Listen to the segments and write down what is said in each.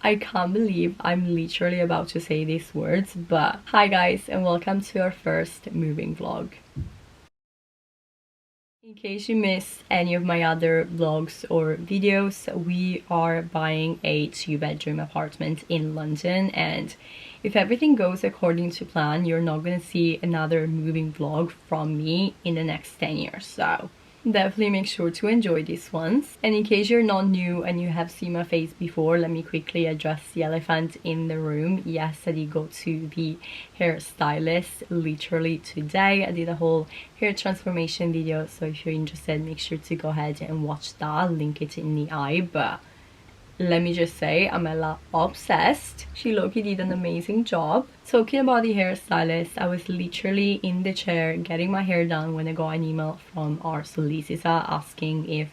I can't believe I'm literally about to say these words, but hi guys and welcome to our first moving vlog. In case you missed any of my other vlogs or videos, we are buying a 2-bedroom apartment in London, and if everything goes according to plan, you're not gonna see another moving vlog from me in the next 10 years. So definitely make sure to enjoy these ones. And in case you're not new and you have seen my face before, let me quickly address the elephant in the room. Yes, I did go to the hairstylist literally today. I did a whole hair transformation video, so if you're interested, make sure to go ahead and watch that. I'll link it in the eye, but let me just say, I'm obsessed. She low-key did an amazing job. Talking about the hairstylist, I was literally in the chair getting my hair done when I got an email from our solicitor asking if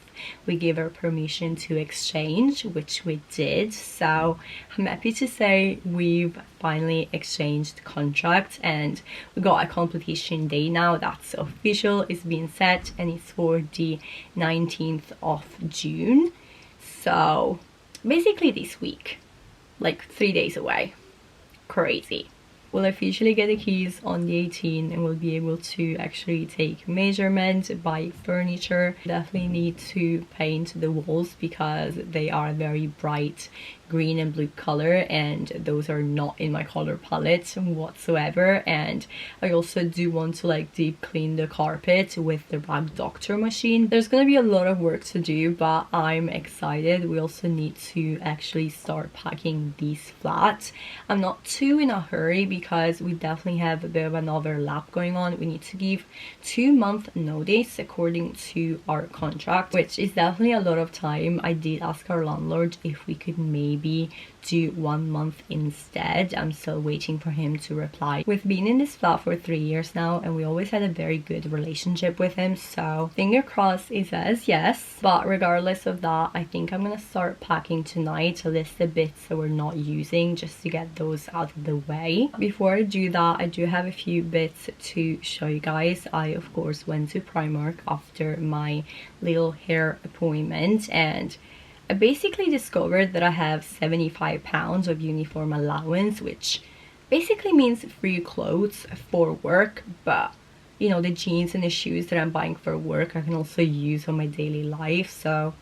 we gave her permission to exchange, which we did. So I'm happy to say we've finally exchanged the contract and we got a completion date now. That's official, it's been set, and it's for the 19th of June. So basically this week, like 3 days away. Crazy. We'll officially get the keys on the 18th and we'll be able to actually take measurements, buy furniture. Definitely need to paint the walls because they are very bright green and blue color, and those are not in my color palette whatsoever. And I also do want to like deep clean the carpet with the rag doctor machine. There's gonna be a lot of work to do, but I'm excited. We also need to actually start packing these flats. I'm not too in a hurry because we definitely have a bit of an overlap going on. We need to give 2-month notice according to our contract, which is definitely a lot of time. I did ask our landlord if we could maybe do 1 month instead. I'm still waiting for him to reply. We've been in this flat for 3 years now and we always had a very good relationship with him, so finger crossed he says yes. But regardless of that, I think I'm gonna start packing tonight, to list the bits that we're not using just to get those out of the way. Before I do that, I do have a few bits to show you guys. I of course went to Primark after my little hair appointment, and I basically discovered that I have £75 of uniform allowance, which basically means free clothes for work, but you know, the jeans and the shoes that I'm buying for work I can also use on my daily life, so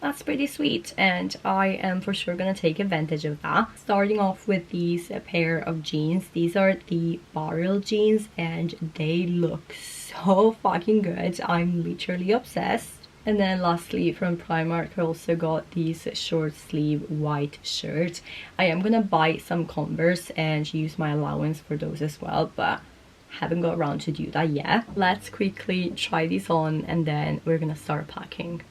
that's pretty sweet and I am for sure gonna take advantage of that. Starting off with these pair of jeans. These are the Barrel jeans and they look so fucking good. I'm literally obsessed. And then lastly from Primark, I also got these short sleeve white shirts. I am gonna buy some Converse and use my allowance for those as well, but haven't got around to do that yet. Let's quickly try these on and then we're gonna start packing.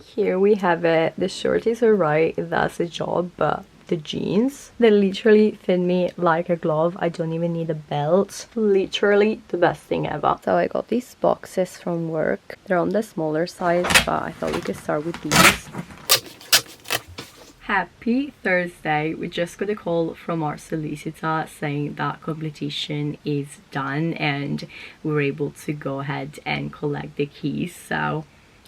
Here we have it. The shirt is alright, it does the job, but the jeans, they literally fit me like a glove. I don't even need a belt. Literally the best thing ever. So I got these boxes from work. They're on the smaller size, but I thought we could start with these. Happy Thursday. We just got a call from our solicitor saying that completion is done and we were able to go ahead and collect the keys. So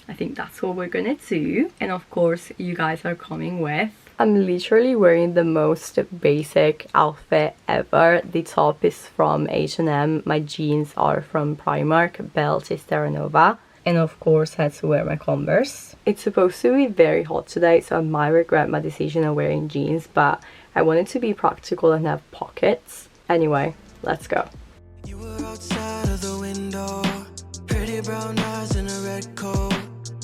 I think that's what we're gonna do. And of course you guys are coming with. I'm literally wearing the most basic outfit ever. The top is from H&M, my jeans are from Primark, belt is Terra Nova, and of course had to wear my Converse. It's supposed to be very hot today, so I might regret my decision of wearing jeans, but I wanted to be practical and have pockets. Anyway, let's go. You were outside of the window, pretty brown eyes in a red coat.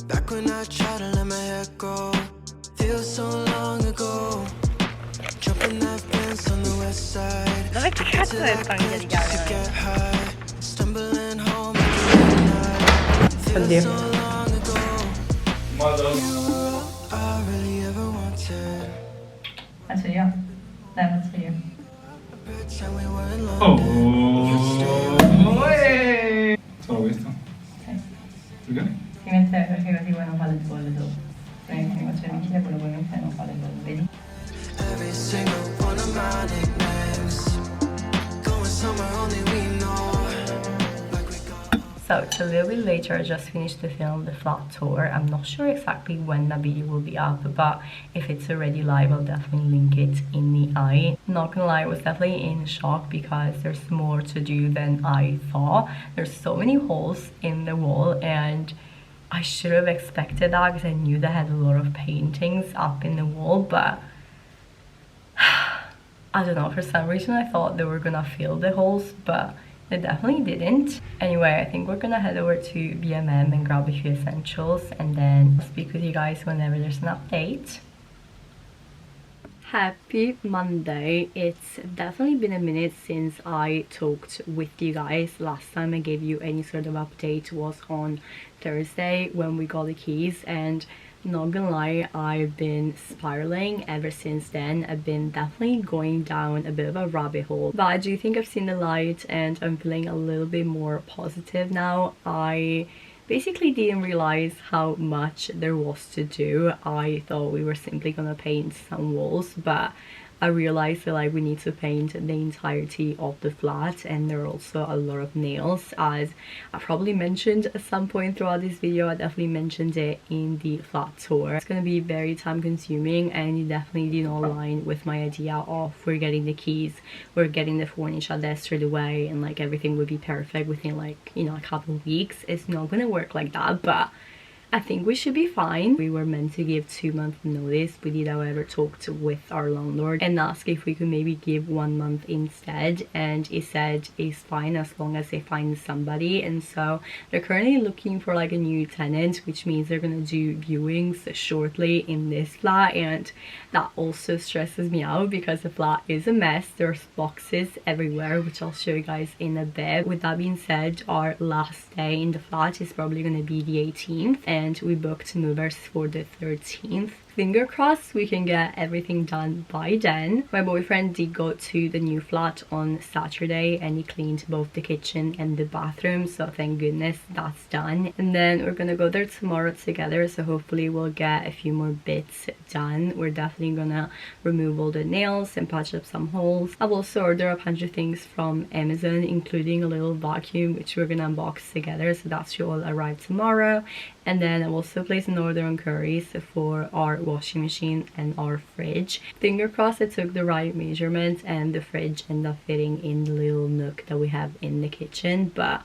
Back when I tried to let my hair go. Feels so long ago. Jumping that fence on the west side. Dove cazzo è il panino di gare? Stumbling home Oddio. Faccio io. Dai, faccio io. Oh! Solo questo? Sì. Perché? Si mette perché così poi non fa le bolle dopo. Se mi faccio il bicchiere quello poi mette non fa le bolle, vedi? So it's a little bit later. I just finished to film the flat tour. I'm not sure exactly when that video will be up, but if it's already live, I'll definitely link it in the eye. Not gonna lie, I was definitely in shock because there's more to do than I thought. There's so many holes in the wall, and I should have expected that because I knew they had a lot of paintings up in the wall, but I don't know, for some reason I thought they were gonna fill the holes, but they definitely didn't. Anyway, I think we're gonna head over to B&M and grab a few essentials, and then I'll speak with you guys whenever there's an update. Happy Monday. It's definitely been a minute since I talked with you guys. Last time I gave you any sort of update was on Thursday when we got the keys, and not gonna lie, I've been spiraling ever since then. I've been definitely going down a bit of a rabbit hole, but I do think I've seen the light and I'm feeling a little bit more positive now. I basically didn't realize how much there was to do. I thought we were simply gonna paint some walls, but I realized that like we need to paint the entirety of the flat, and there are also a lot of nails, as I probably mentioned at some point throughout this video. I definitely mentioned it in the flat tour. It's gonna be very time consuming, and it definitely did not align with my idea of we're getting the keys, we're getting the furniture there straight away, and like everything would be perfect within like, you know, a couple of weeks. It's not gonna work like that, but I think we should be fine. We were meant to give 2-month notice. We did, however, talk with our landlord and ask if we could maybe give 1 month instead, and he said it's fine as long as they find somebody. And so they're currently looking for like a new tenant, which means they're gonna do viewings shortly in this flat, and that also stresses me out because the flat is a mess. There's boxes everywhere, which I'll show you guys in a bit. With that being said, our last day in the flat is probably gonna be the 18th, and we booked movers for the 13th. Finger crossed we can get everything done by then. My boyfriend did go to the new flat on Saturday and he cleaned both the kitchen and the bathroom, so thank goodness that's done. And then we're gonna go there tomorrow together, so hopefully we'll get a few more bits done. We're definitely gonna remove all the nails and patch up some holes. I've also ordered a bunch of things from Amazon, including a little vacuum which we're gonna unbox together, so that should all arrive tomorrow. And then I've also placed an order on curries for our washing machine and our fridge. Finger crossed I took the right measurements and the fridge ended up fitting in the little nook that we have in the kitchen, but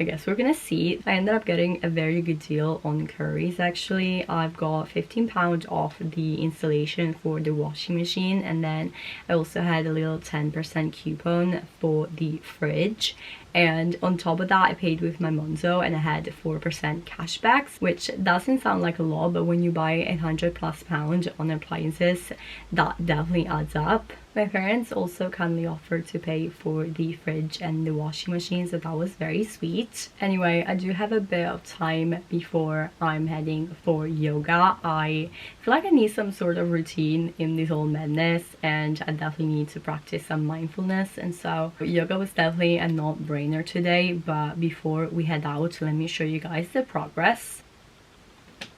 I guess we're gonna see. I ended up getting a very good deal on curries actually. I've got £15 off the installation for the washing machine, and then I also had a little 10% coupon for the fridge. And on top of that, I paid with my Monzo and I had 4% cashbacks, which doesn't sound like a lot, but when you buy £100+ on appliances, that definitely adds up. My parents also kindly offered to pay for the fridge and the washing machine, so that was very sweet. Anyway, I do have a bit of time before I'm heading for yoga. I feel like I need some sort of routine in this whole madness, and I definitely need to practice some mindfulness, and so yoga was definitely a no-brainer today. But before we head out, let me show you guys the progress.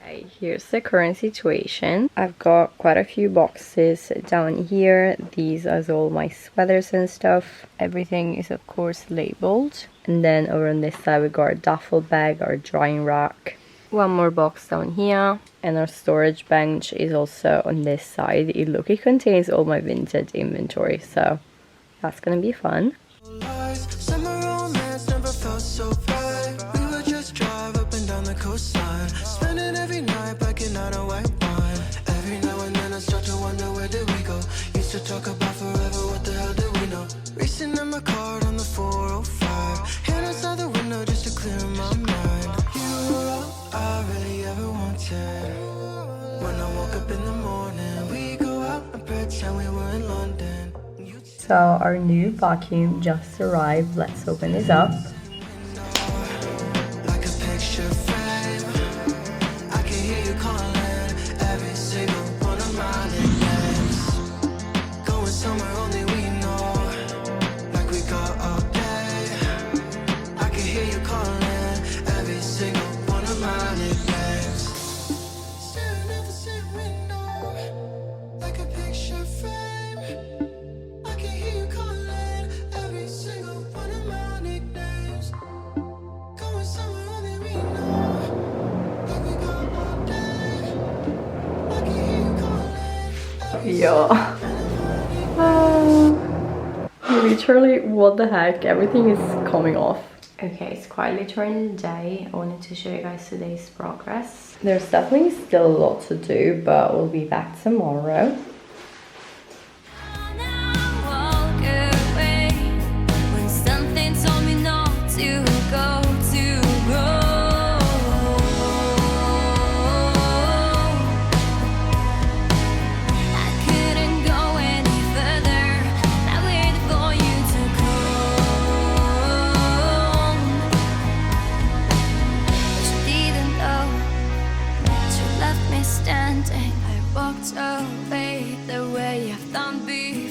Okay, here's the current situation. I've got quite a few boxes down here. These are all my sweaters and stuff. Everything is of course labeled. And then over on this side we got our duffel bag, our drying rack. One more box down here. And our storage bench is also on this side. It contains all my vintage inventory, so that's gonna be fun. Summer romance never felt so bright. We would just drive up and down the coastline, spending every night backing out a white wine. Every now and then I start to wonder, where did we go? Used to talk about forever, what the hell did we know? Racing in my car on the 405, hand outside the window just to clear my mind. You were all I really ever wanted. When I woke up in the morning, we go out and pretend we were in London. So our new vacuum just arrived. Let's open this up. Like a picture frame, I can hear you calling every single one of my nicknames. Going somewhere only we know, like we got all day. I can hear you calling every single one of my nicknames. Staring at the same window, like a picture frame. I can hear you calling every single one of my nicknames. Yeah. Literally, what the heck? Everything is coming off. Okay, it's quite later in the day. I wanted to show you guys today's progress. There's definitely still a lot to do, but we'll be back tomorrow. Standing, I walked away the way I've done before.